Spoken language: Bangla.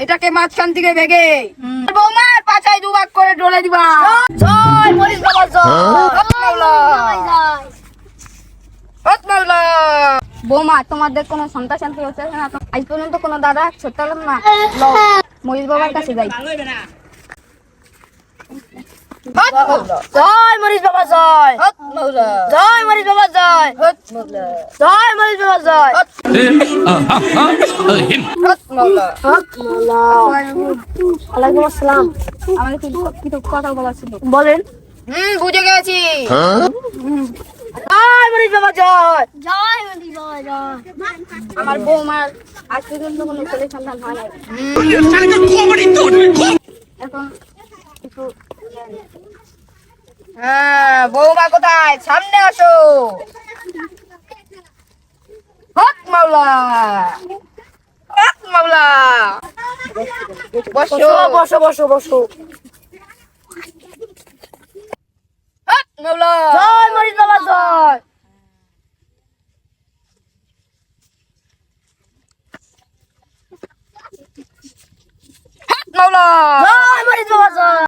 এটাকে মাঝখান থেকে ভেঙে বৌমার পাছায় দুভাগ করে ডলে দিবা। জয় মরিস বাবা জয়। বৌমা তোমাদের কোনো সন্তান শান্তি হচ্ছে না, আজ পর্যন্ত কোনো দাদা ছোট্ট না। মরিস বাবার কাছে যাই। জয় মরিস বাবা জয়। জয় মরিস বাবা জয়। জয় মরিস বাবা জয়। ওয়ালাইকুম আসসালাম। আমাদের কিছু কথা বলার ছিল। বলেন। বুঝে গেছি। জয় মরিস বাবা জয়। জয় মরিস বাবা জয়। আমার বৌমার আজ পর্যন্ত কোনো ছেলে সন্তান হয় না। এখন একটু বৌমা কোথায়? সামনে আসো। হক মাওলা, হক মাওলা। বসো বসো বসো বসো। হক মাওলা। জয় মরিস বাবা জয়। হক মাওলা। জয় মরিস বাবা জয়।